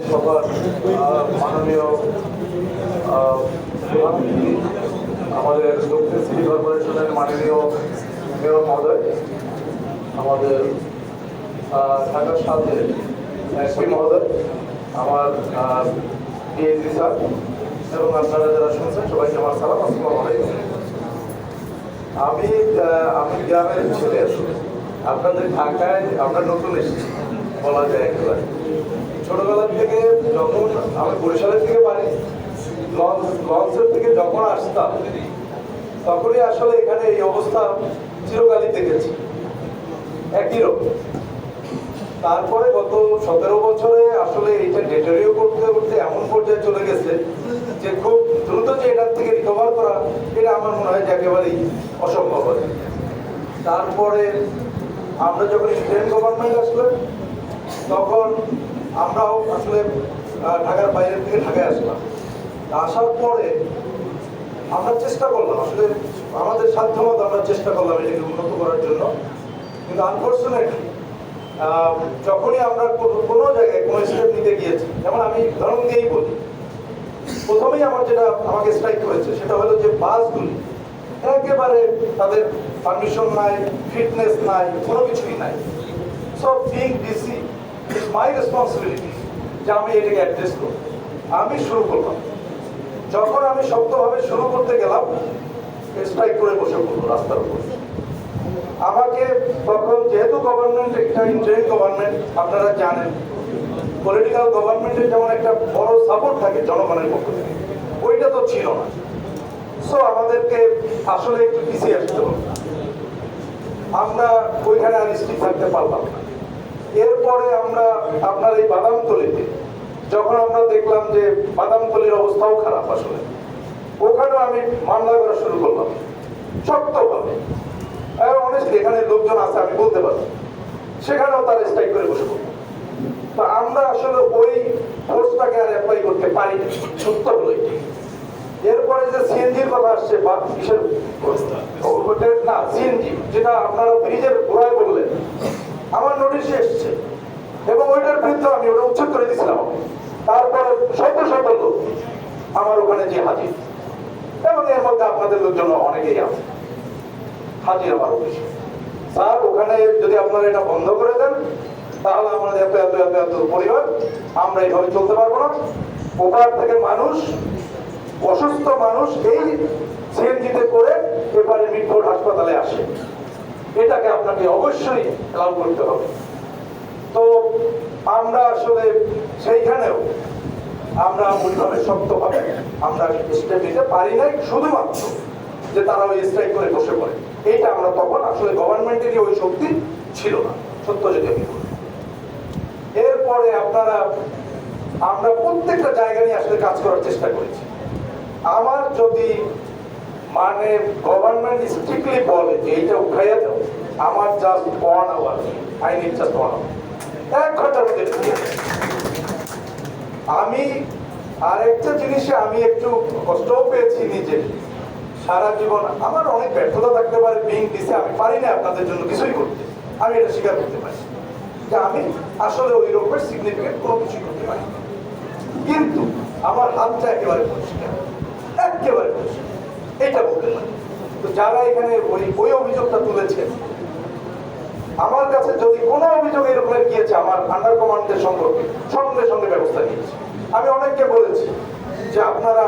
সবার মাননীয় প্রধানমন্ত্রী, আমাদের দক্ষিণ সিটি কর্পোরেশনের মাননীয় মেয়র মহোদয়, আমাদের ঢাকার সাথে এসপি মহোদয়, আমার ডিএসপি স্যার এবং আপনারা যারা শুনছেন সবাইকে আমার সালাম, আসসালামু আলাইকুম। আমি গ্রামের ছেলে, আপনাদের ঢাকায় আমরা নতুন এসেছি বলা যায় একেবারে। ছোটবেলা থেকে যখন আমি বরিশালের থেকে পারি লঞ্চের থেকে যখন আসতাম তখনই আসলে এখানে এই অবস্থা চিরকালই দেখেছি একই রকম। তারপরে গত 17 বছরে আসলে এটা ডেটারিও করতে করতে এমন পর্যায়ে চলে গেছে যে খুব দ্রুত যে এটার থেকে রিকভার করা, এটা আমার মনে হয় যে একেবারেই অসম্ভব হবে। তারপরে আমরা যখন ইন্ডিয়ান গভর্নমেন্ট আসলো তখন আমরাও আসলে ঢাকার বাইরের থেকে ঢাকায় আসলাম। আসার পরে আমরা চেষ্টা করলাম, আসলে আমাদের সাধ্যমতো আমরা চেষ্টা করলাম এটাকে উন্নত করার জন্য, কিন্তু আনফর্চুনেটলি যখনই আমরা কোনো জায়গায় কোনো স্টেপ নিতে গিয়েছি, যেমন আমি ধরুন দিয়েই বলি, প্রথমেই আমার যেটা আমাকে স্ট্রাইক করেছে সেটা হলো যে বাসগুলি একেবারে তাদের পারমিশন নাই, ফিটনেস নাই, কোনো কিছুই নাই। So being DC is my responsibility যে আমি এটাকে অ্যাড্রেস করব। আমি শুরু করলাম, যখন আমি শক্তভাবে শুরু করতে গেলাম স্ট্রাইক করে বসে পড়লো রাস্তার উপর। আমাকে তখন যেহেতু গভর্নমেন্ট একটা ইন্টারিম গভর্নমেন্ট, আপনারা জানেন পলিটিক্যাল গভর্নমেন্টের যেমন একটা বড় সাপোর্ট থাকে জনগণের পক্ষ থেকে, ওইটা তো ছিল না। সো আমাদেরকে আসলে একটু পিছিয়ে আসতে হবে, আমরা ওইখানে আর স্থির থাকতে পারলাম না। এরপরে আমরা আপনার এই বাদামতলিতে যখন আমরা দেখলাম যে বাদামতলির অবস্থাও খারাপ, আসলে ওখানেও আমি মামলা করা শুরু করলাম শক্তভাবে। অনেস্টলি এখানে লোকজন আছে আমি বলতে পারি, সেখানেও তারা স্ট্রাইক করে বসে পড়ল। তো আমরা আসলে ওই ফোর্সটাকে আর অ্যাপ্লাই করতে পারি সত্য হলো। এরপরে যে সিএনজির কথা আসছে বা কিসের না সিএনজি, যেটা আপনারা ব্রিজের ঘোড়ায় বললেন, আমার নোটিশে এসছে এবং ওইটার বিরুদ্ধে আমি ওটা উচ্ছেদ করে দিয়েছিলাম। তারপরে শত শত লোক আমার ওখানে যে হাজির, এবং এর মধ্যে আপনাদের লোকজন অনেকেই আছে হাজির আমার অফিসে। স্যার ওখানে যদি আপনারা এটা বন্ধ করে দেন তাহলে আমাদের এত এত এত এত পরিবার আমরা এইভাবে চলতে পারবো না। ওপার থেকে মানুষ, অসুস্থ মানুষ এই সিএনজিতে করে এবারে মিটফোর্ড হাসপাতালে আসে, এটাকে আপনাকে অবশ্যই অ্যালাউ করতে হবে। তো আমরা আসলে সেইখানেও আমরা ওইভাবে শক্তভাবে আমরা স্টেপ নিতে পারি নাই, শুধুমাত্র যে তারা ওই স্ট্রাইক করে বসে পড়ে। এইটা আমরা তখন আসলে গভর্নমেন্টেরই ওই শক্তি ছিল না, সত্য যদি আমি বলি। এরপরে আমরা প্রত্যেকটা জায়গা নিয়ে আসলে কাজ করার চেষ্টা করেছি। আমার যদি মানে গভর্নমেন্ট স্ট্রিক্টলি বলে যে এইটা উঠাইয়া দাও, আমার just 1 hour, I need just 1 hour, 1 ঘন্টার মধ্যে। আমি আরেকটা জিনিসে আমি একটু কষ্টও পেয়েছি নিজে সারা জীবন। আমার অনেক ব্যর্থতা থাকতে পারে বিং ডিসি, আমি পারি না আপনাদের জন্য কিছুই করতে, আমি এটা স্বীকার করতে পারি যে আমি আসলে ওই রকমের সিগনিফিকেন্ট কোনো কিছুই করতে পারি, কিন্তু আমার হাতটা একেবারে পরিষ্কার, একেবারে পরিষ্কার, এটা বলতে পারি। তো যারা এখানে ওই অভিযোগটা তুলেছেন, আমার কাছে যদি কোনো অভিযোগ এরকমের গিয়েছে আমার আন্ডার কমান্ডের সম্পর্কে, সঙ্গে সঙ্গে ব্যবস্থা নিয়েছে। আমি অনেককে বলেছি যে আপনারা